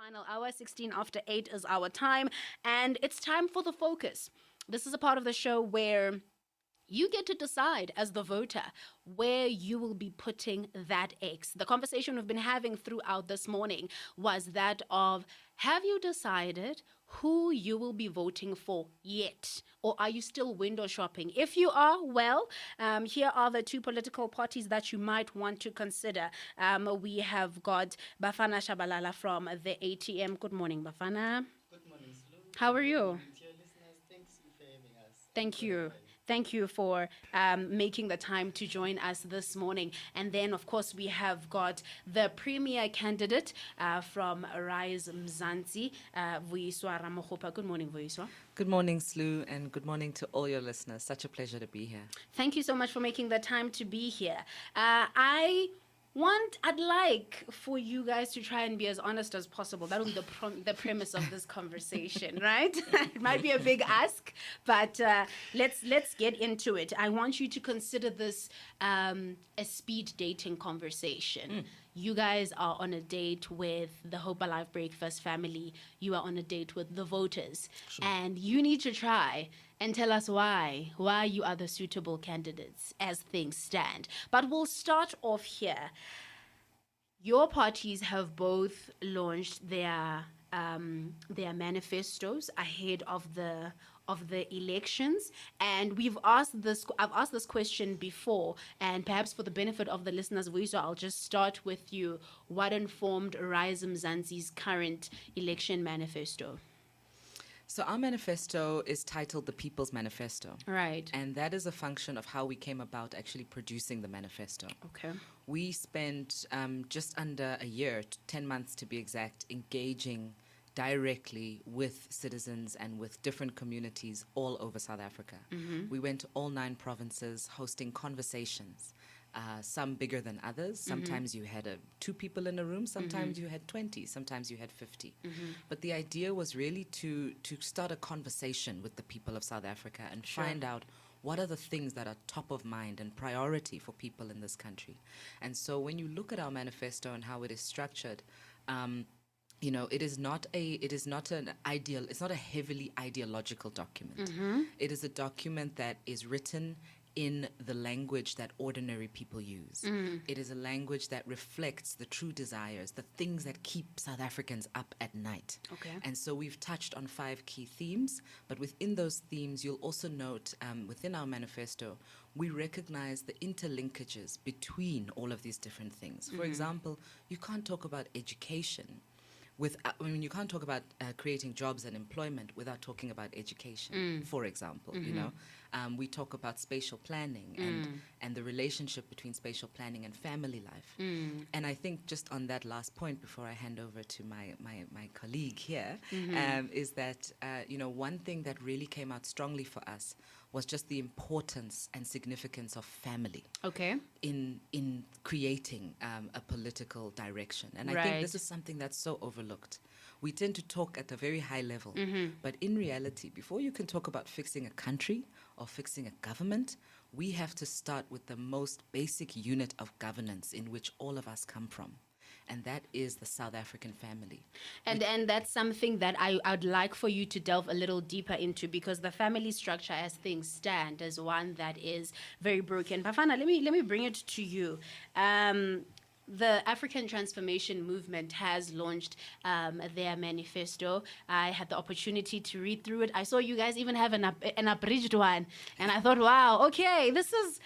final hour. 16 after 8 is our time, and it's time for the focus. This is a part of the show where you get to decide as the voter where you will be putting that X. The conversation we've been having throughout this morning was that of, have you decided who you will be voting for yet? Or are you still window shopping? If you are, well, here are the two political parties that you might want to consider. We have got Bafana Shabalala from the ATM. Good morning, Bafana. Good morning, Slu. How are Good you? morning to your listeners. Thanks for having us. Thank Very you. fine. Thank you for making the time to join us this morning. And then, of course, we have got the premier candidate from Rise Mzansi, Vuyiswa Ramokgopa. Good morning, Vuyiswa. Good morning, Slu, and good morning to all your listeners. Such a pleasure to be here. Thank you so much for making the time to be here. I'd like for you guys to try and be as honest as possible. That will be the premise of this conversation, right? It might be a big ask, but let's get into it. I want you to consider this a speed dating conversation. You guys are on a date with the Hope Alive Breakfast family. You are on a date with the voters. Sure. And you need to try and tell us why you are the suitable candidates as things stand. But we'll start off here. Your parties have both launched their manifestos ahead of the elections, and I've asked this question before, and perhaps for the benefit of the listeners, Vuyiswa, I'll just start with you. What informed Rise Mzansi's current election manifesto? So our manifesto is titled The People's Manifesto. Right. And that is a function of how we came about actually producing the manifesto. Okay. We spent just under a year, 10 months to be exact, engaging directly with citizens and with different communities all over South Africa. Mm-hmm. We went to all 9 provinces, hosting conversations. Some bigger than others. Sometimes you had 2 people in a room. Sometimes you had 20. Sometimes you had 50. But the idea was really to start a conversation with the people of South Africa and find out what are the things that are top of mind and priority for people in this country. And so when you look at our manifesto and how it is structured, it is not a heavily ideological document. It is a document that is written in the language that ordinary people use. It is a language that reflects the true desires, the things that keep South Africans up at night. Okay. And so we've touched on 5 key themes, but within those themes, you'll also note within our manifesto, we recognize the interlinkages between all of these different things. For example, you can't talk about education you can't talk about creating jobs and employment without talking about education, for example, we talk about spatial planning and the relationship between spatial planning and family life. And I think just on that last point, before I hand over to my colleague here, is that, one thing that really came out strongly for us was just the importance and significance of family. Okay. In creating a political direction. And I think this is something that's so overlooked. We tend to talk at a very high level, but in reality, before you can talk about fixing a country or fixing a government, we have to start with the most basic unit of governance in which all of us come from. And that is the South African family. And that's something that I'd like for you to delve a little deeper into, because the family structure as things stand is one that is very broken. Bafana, let me bring it to you. The African Transformation Movement has launched their manifesto. I had the opportunity to read through it. I saw you guys even have an abridged one, and I thought, wow, okay, this is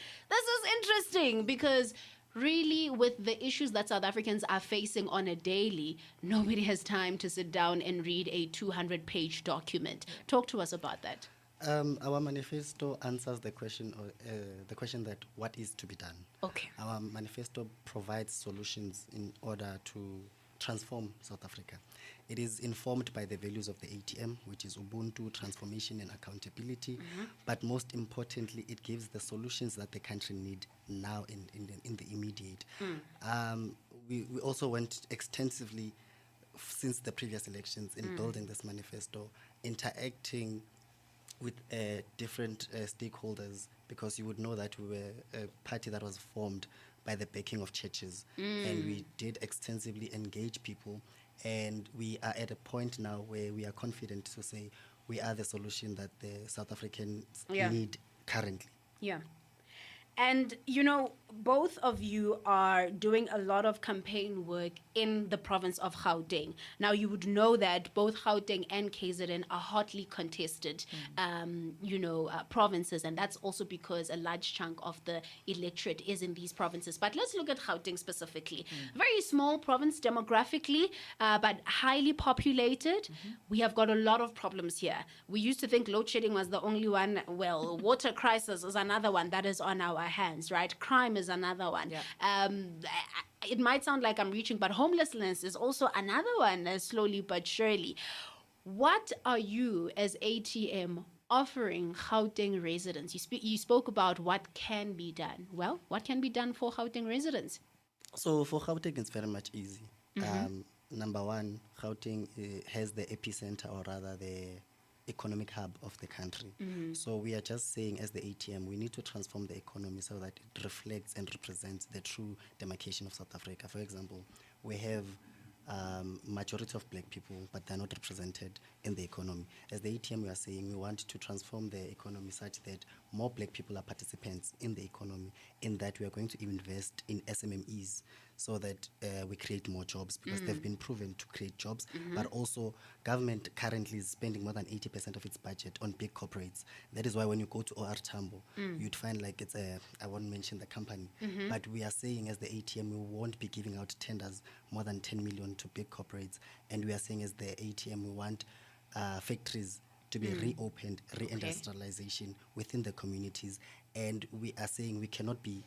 interesting, because really, with the issues that South Africans are facing on a daily, nobody has time to sit down and read a 200-page document. Talk to us about that. Our manifesto answers the question that what is to be done. Okay. Our manifesto provides solutions in order to transform South Africa. It is informed by the values of the ATM, which is Ubuntu, transformation, and accountability. But most importantly, it gives the solutions that the country need now in the immediate. We also went extensively since the previous elections in building this manifesto, interacting with different stakeholders, because you would know that we were a party that was formed by the backing of churches, and we did extensively engage people And we are at a point now where we are confident to say we are the solution that the South Africans Yeah. need currently. Yeah. And, both of you are doing a lot of campaign work in the province of Gauteng. Now, you would know that both Gauteng and KZN are hotly contested, provinces. And that's also because a large chunk of the electorate is in these provinces. But let's look at Gauteng specifically. Very small province demographically, but highly populated. We have got a lot of problems here. We used to think load shedding was the only one. Well, water crisis is another one that is on our hands, right? Crime is another one. Yeah. It might sound like I'm reaching, but homelessness is also another one, slowly but surely. What are you as ATM offering Gauteng residents? You spoke about what can be done. Well, what can be done for Gauteng residents? So for Gauteng, it's very much easy. Number one, Gauteng has the epicenter, or rather the economic hub of the country. So we are just saying, as the ATM, we need to transform the economy so that it reflects and represents the true demarcation of South Africa. For example, we have majority of black people, but they're not represented in the economy. As the ATM, we are saying we want to transform the economy such that more black people are participants in the economy, in that we are going to invest in SMMEs so that we create more jobs, because they've been proven to create jobs. But also, government currently is spending more than 80% of its budget on big corporates. That is why when you go to OR Tambo, you'd find like it's I won't mention the company, but we are saying as the ATM, we won't be giving out tenders more than 10 million to big corporates. And we are saying as the ATM, we want factories to be reopened, reindustrialization within the communities. And we are saying we cannot be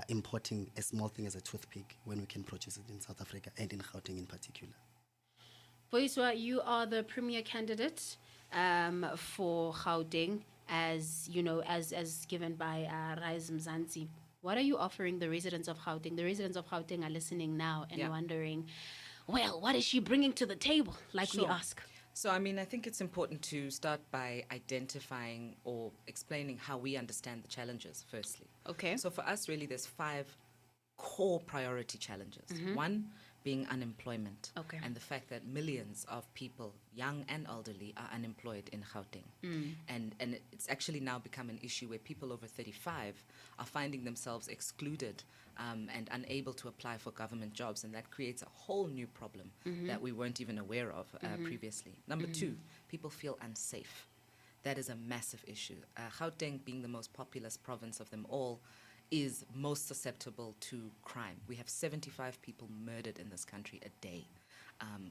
importing a small thing as a toothpick when we can produce it in South Africa and in Gauteng in particular. Boiswa, you are the premier candidate for Gauteng, as you know, as given by Rise Mzansi. What are you offering the residents of Gauteng? The residents of Gauteng are listening now and wondering, well, what is she bringing to the table? Like we Sure. ask. So, I mean, I think it's important to start by identifying or explaining how we understand the challenges, firstly. Okay. So, for us, really, there's 5 core priority challenges. One being unemployment. Okay. And the fact that millions of people, young and elderly, are unemployed in Gauteng. And it's actually now become an issue where people over 35 are finding themselves excluded and unable to apply for government jobs. And that creates a whole new problem that we weren't even aware of previously. Number 2, people feel unsafe. That is a massive issue. Gauteng, being the most populous province of them all, is most susceptible to crime. We have 75 people murdered in this country a day.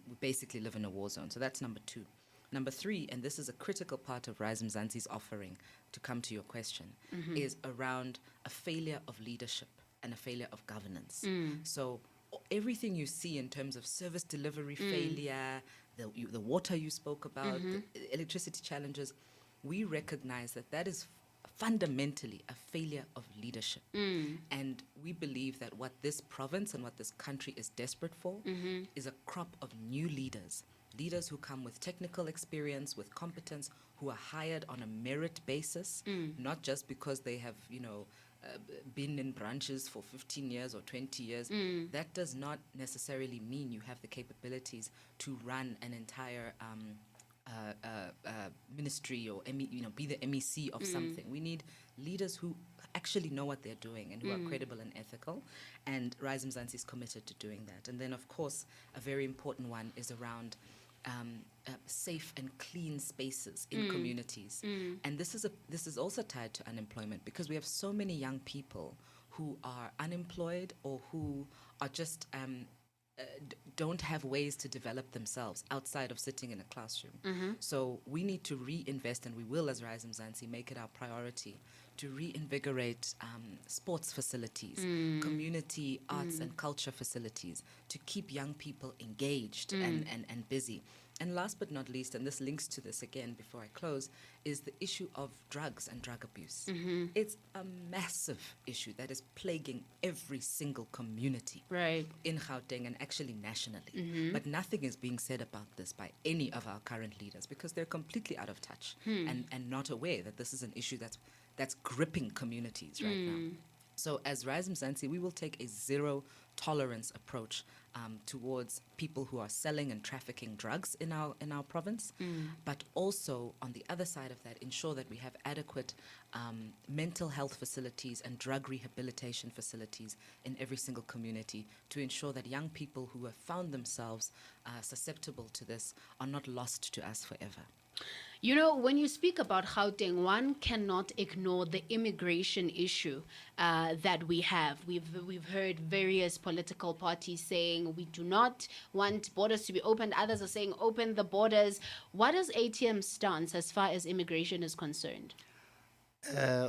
We basically live in a war zone. So that's number 2. Number 3, and this is a critical part of Rise Mzansi's offering, to come to your question, is around a failure of leadership and a failure of governance. So everything you see in terms of service delivery failure, the water you spoke about, the electricity challenges, we recognize that that is fundamentally a failure of leadership. And we believe that what this province and what this country is desperate for is a crop of new leaders who come with technical experience, with competence, who are hired on a merit basis, not just because they have, been in branches for 15 years or 20 years. That does not necessarily mean you have the capabilities to run an entire ministry or be the MEC of something. We need leaders who actually know what they're doing and who are credible and ethical. And Rise Mzansi is committed to doing that. And then, of course, a very important one is around safe and clean spaces in communities. And this is also tied to unemployment, because we have so many young people who are unemployed or who are just don't have ways to develop themselves outside of sitting in a classroom. So we need to reinvest, and we will, as Rise Mzansi, make it our priority to reinvigorate sports facilities, community arts and culture facilities, to keep young people engaged and busy. And last but not least, and this links to this again before I close, is the issue of drugs and drug abuse. It's a massive issue that is plaguing every single community in Gauteng and actually nationally. But nothing is being said about this by any of our current leaders, because they're completely out of touch and not aware that this is an issue that's gripping communities right now. So as Rise Mzansi, we will take a zero tolerance approach towards people who are selling and trafficking drugs in our province, but also on the other side of that, ensure that we have adequate mental health facilities and drug rehabilitation facilities in every single community to ensure that young people who have found themselves susceptible to this are not lost to us forever. You know, when you speak about Gauteng, one cannot ignore the immigration issue that we have. We've heard various political parties saying we do not want borders to be opened. Others are saying open the borders. What is ATM's stance as far as immigration is concerned?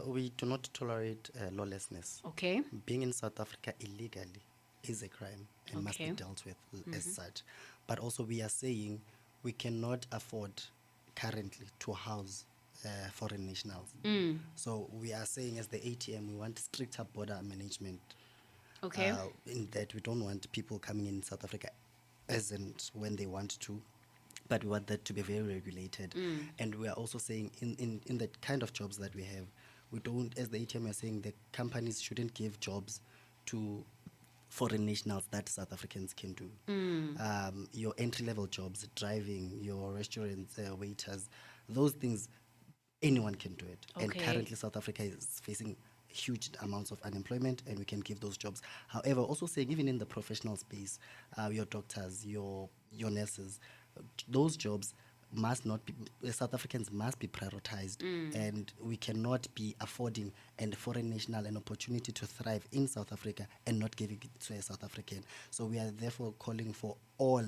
We do not tolerate lawlessness. Okay. Being in South Africa illegally is a crime and must be Okay. dealt with as such. But also we are saying we cannot afford currently to house foreign nationals. So we are saying as the ATM, we want stricter border management. Okay. In that we don't want people coming in South Africa as and when they want to, but we want that to be very regulated. And we are also saying in the kind of jobs that we have, we don't, as the ATM, we are saying the companies shouldn't give jobs to foreign nationals that South Africans can do. Your entry-level jobs, driving, your restaurant waiters, those things, anyone can do it. And Okay. currently South Africa is facing huge amounts of unemployment, and we can give those jobs. However, also saying even in the professional space, your doctors, your nurses, those jobs must not be, South Africans must be prioritized, and we cannot be affording a foreign national an opportunity to thrive in South Africa and not giving it to a South African. So we are therefore calling for all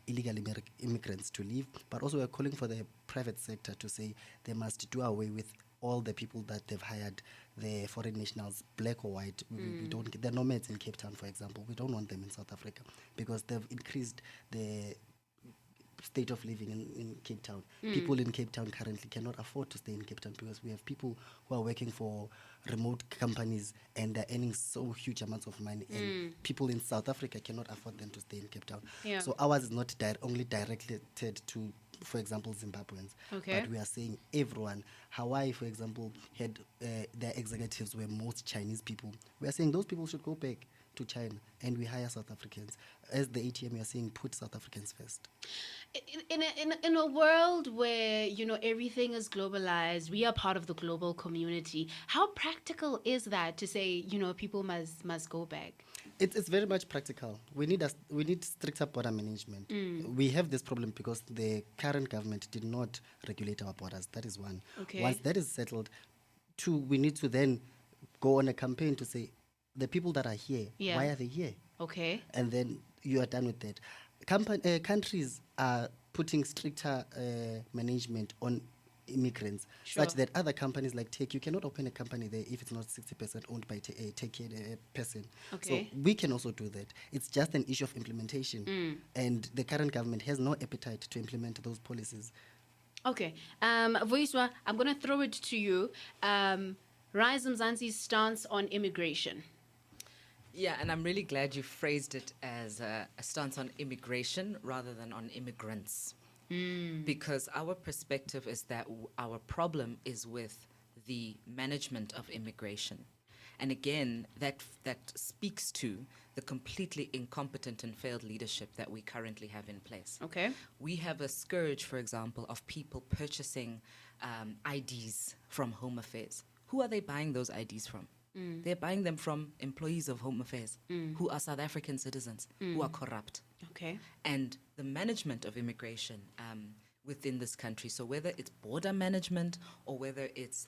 illegal immigrants to leave, but also we're calling for the private sector to say they must do away with all the people that they've hired, the foreign nationals, black or white. We don't get the nomads in Cape Town, for example. We don't want them in South Africa because they've increased the state of living in Cape Town. People in Cape Town currently cannot afford to stay in Cape Town because we have people who are working for remote companies and they're earning so huge amounts of money, and people in South Africa cannot afford them to stay in Cape Town. Yeah. So ours is not only directed to, for example, Zimbabweans, Okay. but we are saying everyone. Hawaii, for example, had their executives were most Chinese people. We are saying those people should go back to China and we hire South Africans. As the ATM, we are saying put South Africans first. In a world where, you know, everything is globalized, we are part of the global community. How practical is that to say, you know, people must go back? It's very much practical. We need stricter border management. We have this problem because the current government did not regulate our borders. That is one. Okay. Once that is settled, two, we need to then go on a campaign to say the people that are here, Yeah. why are they here? Okay. And then you are done with that. Countries are putting stricter management on immigrants, Sure. such that other companies like Tech, you cannot open a company there if it's not 60% owned by a Tech person. Okay. So we can also do that. It's just an issue of implementation. And the current government has no appetite to implement those policies. Okay. Voiswa, I'm going to throw it to you. Rise Mzansi's stance on immigration. Yeah, and I'm really glad you phrased it as a stance on immigration rather than on immigrants. Because our perspective is that our problem is with the management of immigration. And again, that speaks to the completely incompetent and failed leadership that we currently have in place. Okay. We have a scourge, for example, of people purchasing IDs from Home Affairs. Who are they buying those IDs from? They're buying them from employees of Home Affairs who are South African citizens, who are corrupt. Okay. And the management of immigration within this country, so whether it's border management or whether it's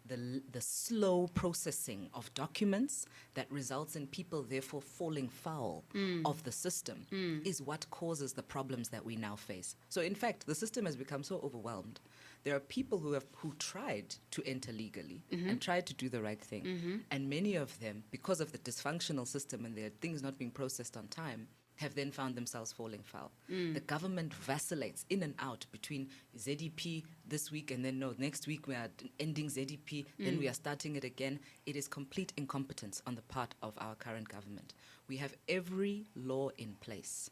the slow processing of documents that results in people therefore falling foul of the system is what causes the problems that we now face. So in fact, the system has become so overwhelmed. There are people who tried to enter legally and tried to do the right thing. And many of them, because of the dysfunctional system and their things not being processed on time, have then found themselves falling foul. The government vacillates in and out between ZEP this week and then next week we are ending ZEP, then we are starting it again. It is complete incompetence on the part of our current government. We have every law in place,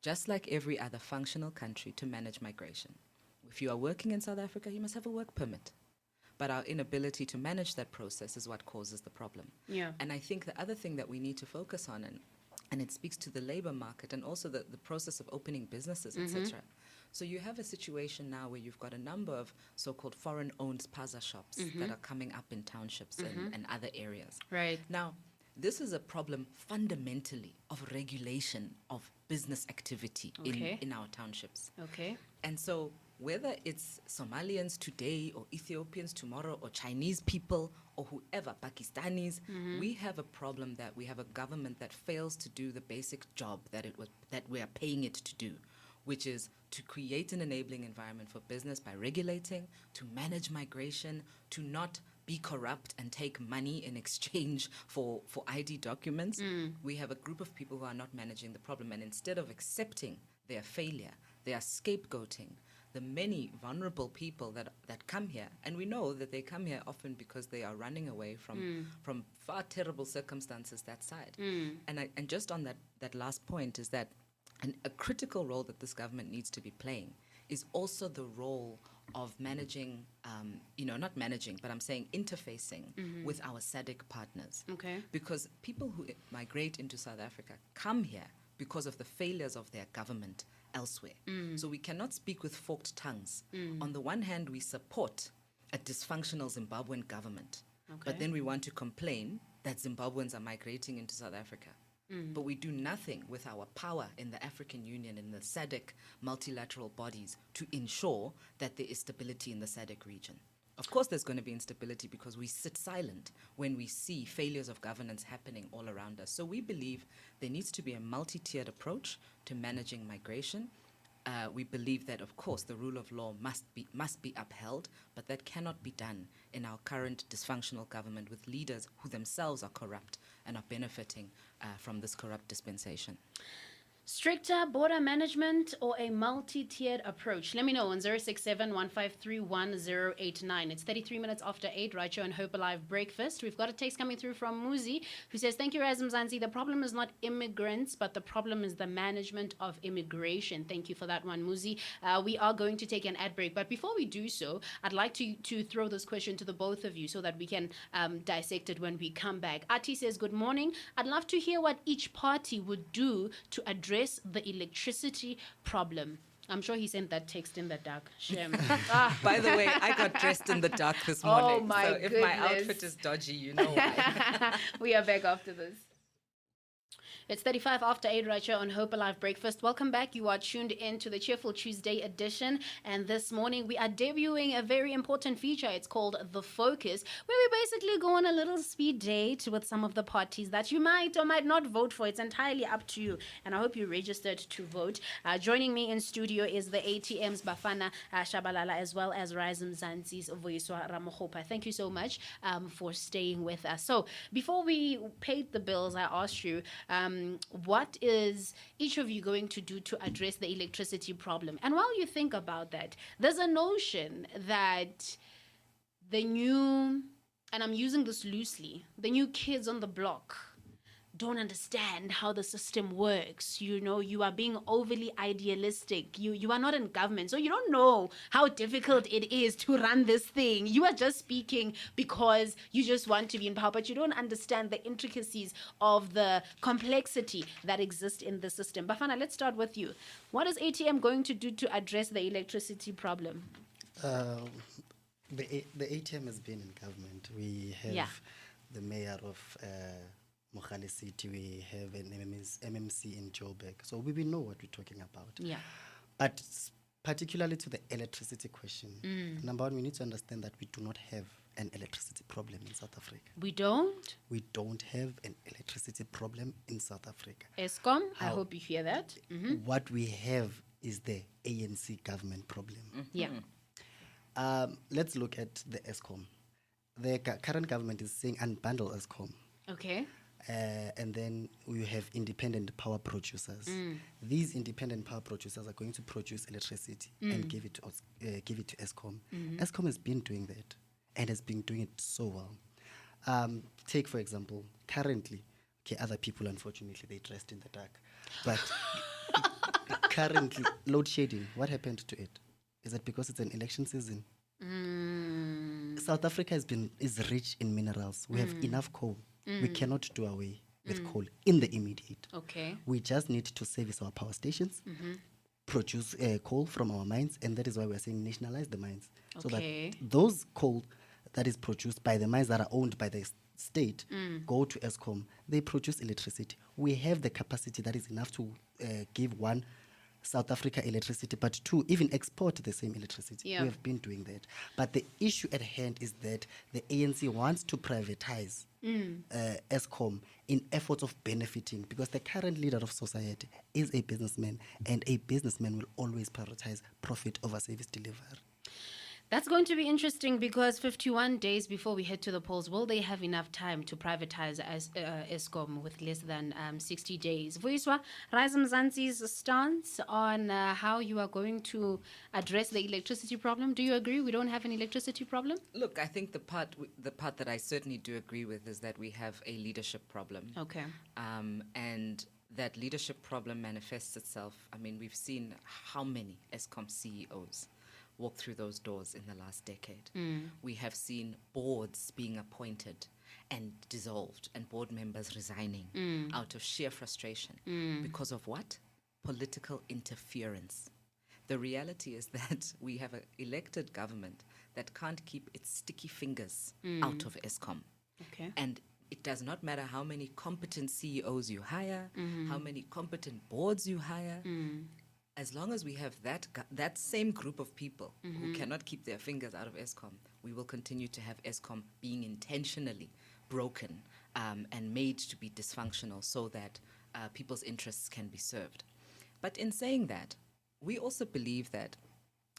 just like every other functional country, to manage migration. If you are working in South Africa, you must have a work permit. But our inability to manage that process is what causes the problem. Yeah. And I think the other thing that we need to focus on, and and it speaks to the labor market and also the process of opening businesses, etc. So you have a situation now where you've got a number of so-called foreign-owned spaza shops that are coming up in townships and other areas. Right. Now, this is a problem fundamentally of regulation of business activity Okay. in our townships. Okay. And so whether it's Somalians today or Ethiopians tomorrow or Chinese people or whoever, Pakistanis, we have a problem that we have a government that fails to do the basic job that we are paying it to do, which is to create an enabling environment for business by regulating, to manage migration, to not be corrupt and take money in exchange for ID documents. We have a group of people who are not managing the problem, and instead of accepting their failure, they are scapegoating the many vulnerable people that come here. And we know that they come here often because they are running away from far terrible circumstances that side. And just on that last point is that a critical role that this government needs to be playing is also the role of managing, not managing, but I'm saying interfacing with our SADC partners. Okay. Because people who migrate into South Africa come here because of the failures of their government elsewhere. So we cannot speak with forked tongues. On the one hand, we support a dysfunctional Zimbabwean government, but then we want to complain that Zimbabweans are migrating into South Africa. But we do nothing with our power in the African Union and the SADC multilateral bodies to ensure that there is stability in the SADC region. Of course, there's going to be instability because we sit silent when we see failures of governance happening all around us. So we believe there needs to be a multi-tiered approach to managing migration. We believe that, of course, the rule of law must be upheld, but that cannot be done in our current dysfunctional government with leaders who themselves are corrupt and are benefiting from this corrupt dispensation. Stricter border management or a multi-tiered approach? Let me know on 067-153-1089. It's 33 minutes after 8 right here on Hope Alive Breakfast. We've got a text coming through from Muzi who says, thank you, Rise Mzansi. The problem is not immigrants, but the problem is the management of immigration. Thank you for that one, Muzi. We are going to take an ad break, but before we do so, I'd like to throw this question to the both of you so that we can dissect it when we come back. Ati says, good morning. I'd love to hear what each party would do to address the electricity problem. I'm sure he sent that text in the dark. Shem. By the way, I got dressed in the dark this morning. Oh my so if my goodness. outfit is dodgy, you know why. We are back after this. It's 35 after 8 right here on Hope Alive Breakfast. Welcome back. You are tuned in to the Cheerful Tuesday edition. And this morning we are debuting a very important feature. It's called The Focus, where we basically go on a little speed date with some of the parties that you might or might not vote for. It's entirely up to you. And I hope you registered to vote. Joining me in studio is the ATM's Bafana Shabalala, as well as Rise Mzansi's Voiswa Ramohopa. Thank you so much for staying with us. So before we paid the bills, I asked you, what is each of you going to do to address the electricity problem? And while you think about that, there's a notion that the new, and I'm using this loosely, the new kids on the block don't understand how the system works. You know, you are being overly idealistic. You are not in government, so you don't know how difficult it is to run this thing. You are just speaking because you just want to be in power, but you don't understand the intricacies of the complexity that exists in the system. Bafana, let's start with you. What is ATM going to do to address the electricity problem? The ATM has been in government. We have the mayor of Mogale City, we have an MMC in Joburg. So we know what we're talking about. Yeah. But particularly to the electricity question, number one, we need to understand that we do not have an electricity problem in South Africa. We don't? We don't have an electricity problem in South Africa. ESCOM, I hope you hear that. What we have is the ANC government problem. Yeah. Let's look at the ESCOM. The current government is saying unbundle ESCOM. Okay. And then we have independent power producers. These independent power producers are going to produce electricity and give it to ESCOM. ESCOM has been doing that and has been doing it so well. Take, for example, currently, other people, unfortunately, they dressed in the dark. But currently, load shedding, what happened to it? Is it because it's an election season? South Africa is rich in minerals. We have enough coal. We cannot do away with coal in the immediate. Okay. We just need to service our power stations, produce coal from our mines, and that is why we're saying nationalize the mines. So that Okay. those coal that is produced by the mines that are owned by the state go to ESCOM. They produce electricity. We have the capacity that is enough to give one, South Africa electricity, but two, even export the same electricity. Yeah. We have been doing that. But the issue at hand is that the ANC wants to privatize ESCOM in efforts of benefiting, because the current leader of society is a businessman, and a businessman will always prioritize profit over service delivery. That's going to be interesting because 51 days before we head to the polls, will they have enough time to privatize ESCOM with less than 60 days? Vuyiswa, Rise Mzansi's stance on how you are going to address the electricity problem. Do you agree we don't have an electricity problem? Look, I think the part that I certainly do agree with is that we have a leadership problem. Okay. And that leadership problem manifests itself. I mean, we've seen how many ESCOM CEOs walk through those doors in the last decade. We have seen boards being appointed and dissolved, and board members resigning out of sheer frustration. Because of what? Political interference. The reality is that we have an elected government that can't keep its sticky fingers out of ESCOM. Okay. And it does not matter how many competent CEOs you hire, how many competent boards you hire. As long as we have that same group of people who cannot keep their fingers out of ESCOM, we will continue to have ESCOM being intentionally broken and made to be dysfunctional so that people's interests can be served. But in saying that, we also believe that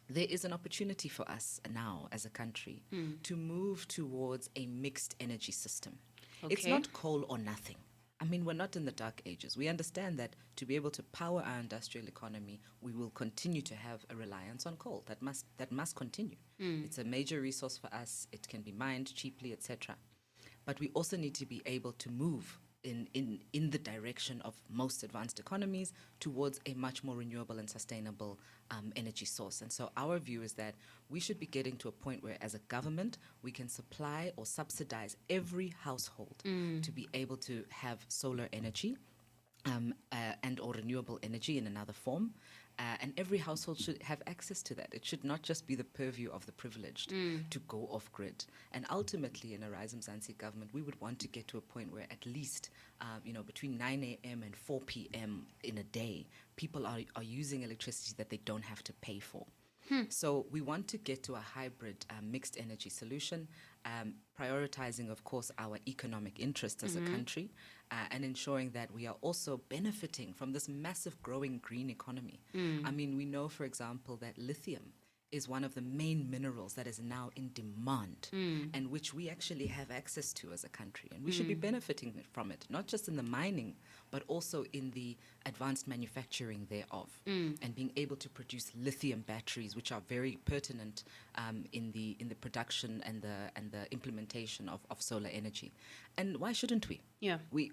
there is an opportunity for us now as a country to move towards a mixed energy system. It's Okay. not coal or nothing. I mean, we're not in the dark ages. We understand that to be able to power our industrial economy, we will continue to have a reliance on coal. That must continue. It's a major resource for us. It can be mined cheaply, etc. But we also need to be able to move in the direction of most advanced economies towards a much more renewable and sustainable energy source. And so our view is that we should be getting to a point where, as a government, we can supply or subsidize every household to be able to have solar energy and or renewable energy in another form. And every household should have access to that. It should not just be the purview of the privileged to go off grid. And ultimately, in a Rise Mzansi government, we would want to get to a point where at least, between 9 a.m. and 4 p.m. in a day, people are using electricity that they don't have to pay for. So we want to get to a hybrid mixed energy solution, prioritizing, of course, our economic interests as a country, and ensuring that we are also benefiting from this massive growing green economy. I mean, we know, for example, that lithium is one of the main minerals that is now in demand and which we actually have access to as a country. And we should be benefiting from it, not just in the mining, but also in the advanced manufacturing thereof, and being able to produce lithium batteries, which are very pertinent in the production and the implementation of solar energy. And why shouldn't we? Yeah. We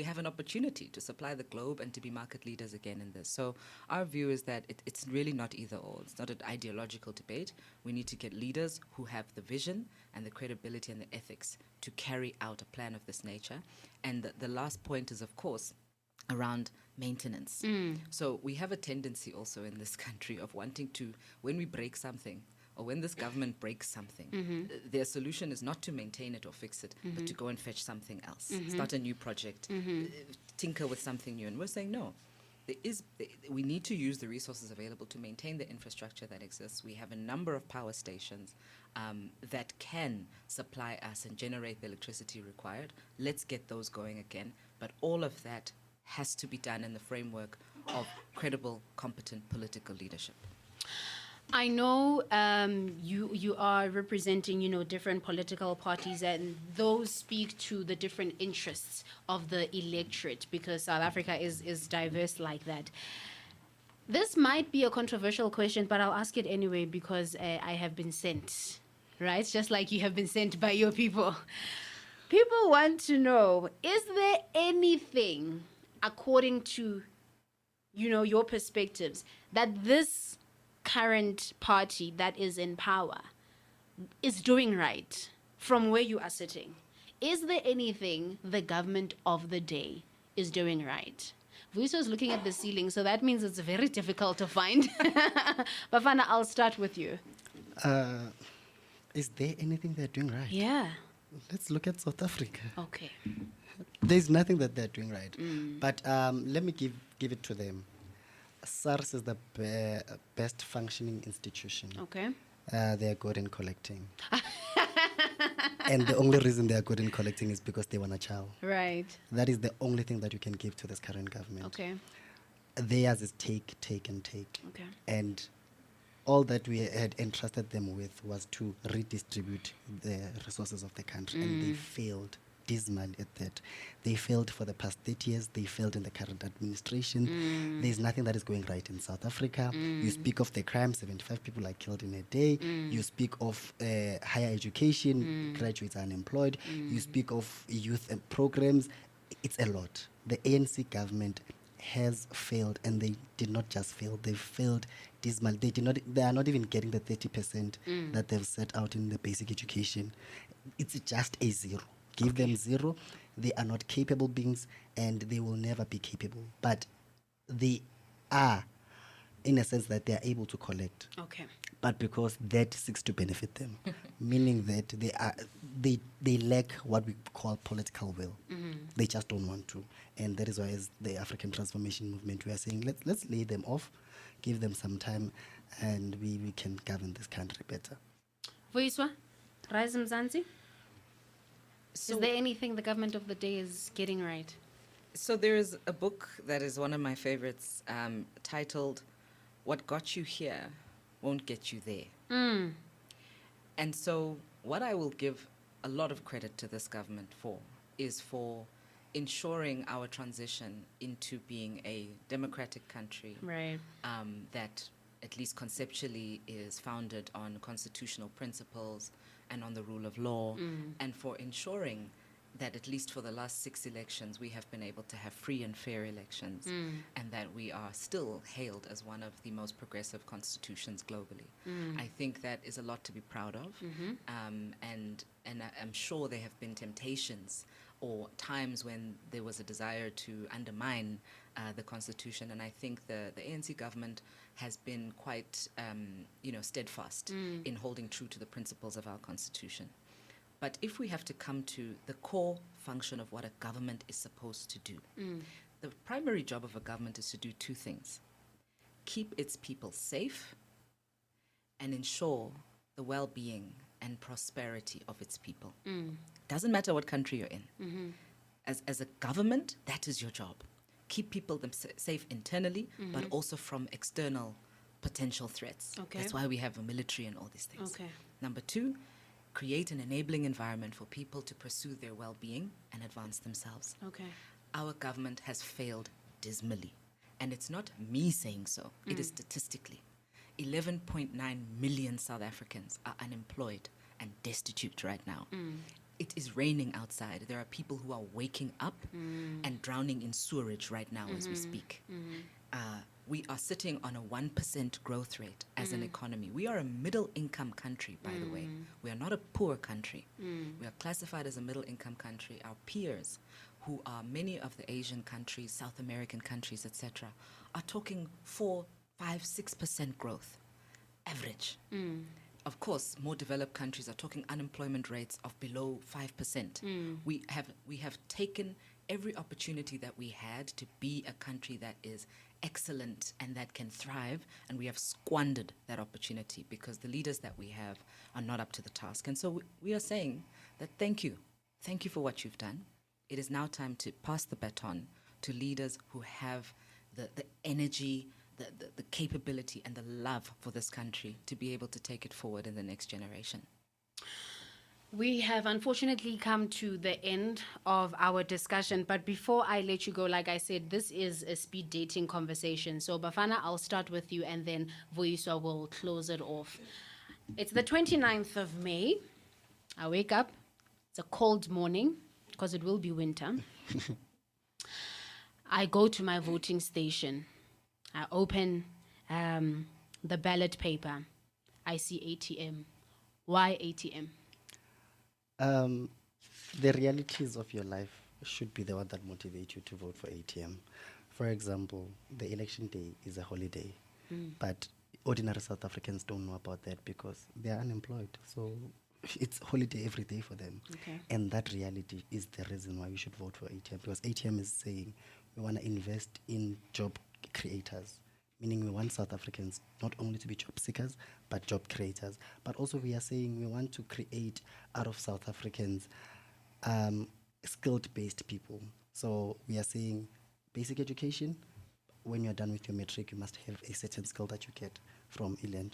have an opportunity to supply the globe and to be market leaders again in this. So our view is that it's really not either or. It's not an ideological debate. We need to get leaders who have the vision and the credibility and the ethics to carry out a plan of this nature. And the last point is, of course, around maintenance. So we have a tendency also in this country of wanting to, when we break something, or when this government breaks something, their solution is not to maintain it or fix it, but to go and fetch something else, start a new project, tinker with something new. And we're saying, no, we need to use the resources available to maintain the infrastructure that exists. We have a number of power stations that can supply us and generate the electricity required. Let's get those going again. But all of that has to be done in the framework of credible, competent political leadership. I know you are representing, different political parties, and those speak to the different interests of the electorate, because South Africa is diverse like that. This might be a controversial question, but I'll ask it anyway because I have been sent, right? Just like you have been sent by your people. People want to know, is there anything, according to, your perspectives, that this current party that is in power is doing right from where you are sitting? Is there anything the government of the day is doing right? Vuiso is looking at the ceiling, so that means it's very difficult to find. Bafana, I'll start with you. Is there anything they're doing right? Yeah. Let's look at South Africa. Okay. There's nothing that they're doing right. But let me give it to them. SARS is the best functioning institution. Okay. They are good in collecting. And the only reason they are good in collecting is because they want a child. Right. That is the only thing that you can give to this current government. Okay. Theirs is take, and take. Okay. And all that we had entrusted them with was to redistribute the resources of the country, and they failed dismally at that. They failed for the past 30 years. They failed in the current administration. There's nothing that is going right in South Africa. You speak of the crime, 75 people are killed in a day. You speak of higher education, graduates are unemployed. You speak of youth programs. It's a lot. The ANC government has failed, and they did not just fail, they failed dismal. They are not even getting the 30% that they've set out in the basic education. It's just a zero. Give them zero. They are not capable beings, and they will never be capable. But they are, in a sense, that they are able to collect. Okay. But because that seeks to benefit them, meaning that they lack what we call political will. They just don't want to, and that is why, as the African Transformation Movement, we are saying let's lay them off, give them some time, and we can govern this country better. Vuiswa, Rise Mzansi. So, Is there anything the government of the day is getting right? so there is a book that is one of my favorites, titled "What Got You Here Won't Get You There." And so, what I will give a lot of credit to this government for is for ensuring our transition into being a democratic country, Right. that at least conceptually is founded on constitutional principles and on the rule of law, and for ensuring that at least for the last 6 elections we have been able to have free and fair elections, and that we are still hailed as one of the most progressive constitutions globally. I think that is a lot to be proud of, and I'm sure there have been temptations or times when there was a desire to undermine the constitution, and I think the ANC government has been quite steadfast in holding true to the principles of our constitution. But if we have to come to the core function of what a government is supposed to do, the primary job of a government is to do 2 things: keep its people safe and ensure the well-being and prosperity of its people. Doesn't matter what country you're in. As a government, that is your job. Keep people safe internally, but also from external potential threats. Okay. That's why we have a military and all these things. Okay. Number 2, create an enabling environment for people to pursue their well-being and advance themselves. Okay. Our government has failed dismally. And it's not me saying so. It is statistically. 11.9 million South Africans are unemployed and destitute right now. It is raining outside. There are people who are waking up and drowning in sewerage right now as we speak. We are sitting on a 1% growth rate as an economy. We are a middle-income country, by the way. We are not a poor country. We are classified as a middle-income country. Our peers, who are many of the Asian countries, South American countries, etc., are talking 4, 5, 6% growth, average. Of course, more developed countries are talking unemployment rates of below 5%. We have taken every opportunity that we had to be a country that is excellent and that can thrive, and we have squandered that opportunity because the leaders that we have are not up to the task. And so we are saying that thank you for what you've done. It is now time to pass the baton to leaders who have the energy, the capability and the love for this country to be able to take it forward in the next generation. We have unfortunately come to the end of our discussion, but before I let you go, like I said, this is a speed dating conversation. So Bafana, I'll start with you and then Vuiswa will close it off. It's the 29th of May. I wake up. It's a cold morning because it will be winter. I go to my voting station. I open the ballot paper. I see ATM. Why ATM? The realities of your life should be the one that motivate you to vote for ATM. For example, the election day is a holiday, but ordinary South Africans don't know about that because they are unemployed. So it's holiday every day for them. Okay. And that reality is the reason why we should vote for ATM, because ATM is saying we want to invest in job creators, meaning we want South Africans not only to be job seekers, but job creators. But also we are saying we want to create out of South Africans skilled-based people. So we are saying basic education. When you're done with your matric, you must have a certain skill that you get from Eland,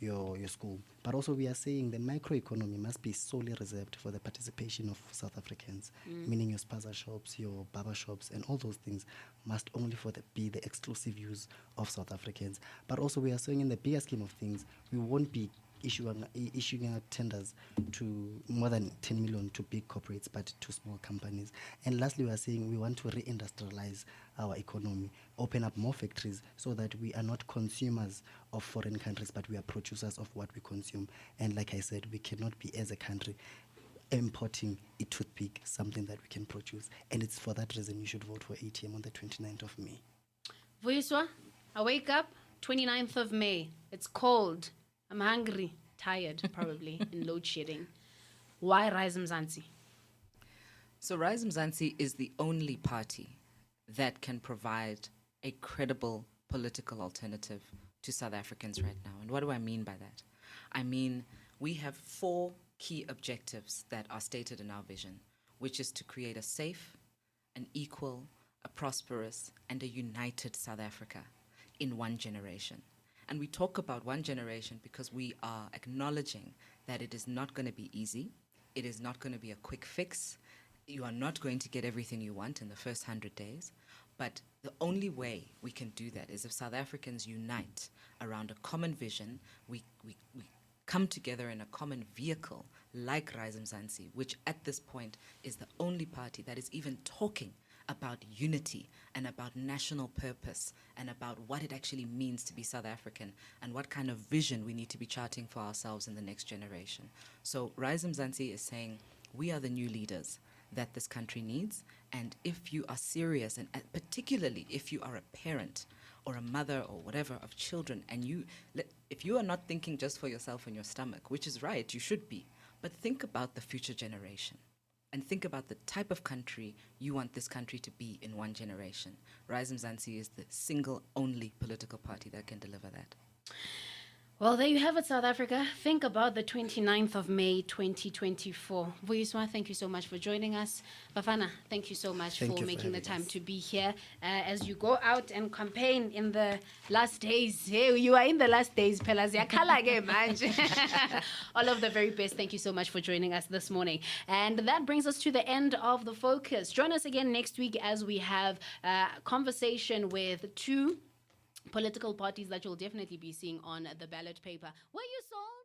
your school. But also we are saying the microeconomy must be solely reserved for the participation of South Africans, meaning your spaza shops, your barber shops, and all those things must only be the exclusive use of South Africans. But also we are saying in the bigger scheme of things, we won't be issuing out tenders to more than 10 million to big corporates, but to small companies. And lastly, we are saying we want to reindustrialize our economy, open up more factories so that we are not consumers of foreign countries, but we are producers of what we consume. And like I said, we cannot be, as a country, importing a toothpick, something that we can produce. And it's for that reason you should vote for ATM on the 29th of May. Vuyiswa, I wake up 29th of May. It's cold. I'm hungry, tired, probably, and load shedding. Why Rise Mzansi? So Rise Mzansi is the only party that can provide a credible political alternative to South Africans right now. And what do I mean by that? I mean, we have 4 key objectives that are stated in our vision, which is to create a safe, an equal, a prosperous, and a united South Africa in one generation. And we talk about one generation because we are acknowledging that it is not going to be easy. It is not going to be a quick fix. You are not going to get everything you want in the first 100 days. But the only way we can do that is if South Africans unite around a common vision. We come together in a common vehicle like Rise Mzansi, which at this point is the only party that is even talking about unity and about national purpose and about what it actually means to be South African and what kind of vision we need to be charting for ourselves in the next generation. So Rise Mzansi is saying we are the new leaders that this country needs, and if you are serious, and particularly if you are a parent or a mother or whatever of children, and if you are not thinking just for yourself and your stomach, which is right, you should be, but think about the future generation. And think about the type of country you want this country to be in one generation. Rise Mzansi is the single only political party that can deliver that. Well, there you have it, South Africa. Think about the 29th of May, 2024. Vuyiswa, thank you so much for joining us. Bafana, thank you so much for making the time to be here. As you go out and campaign in the last days, hey, you are in the last days, Pelazia. All of the very best. Thank you so much for joining us this morning. And that brings us to the end of The Focus. Join us again next week as we have a conversation with 2 political parties that you'll definitely be seeing on the ballot paper. Were you sold?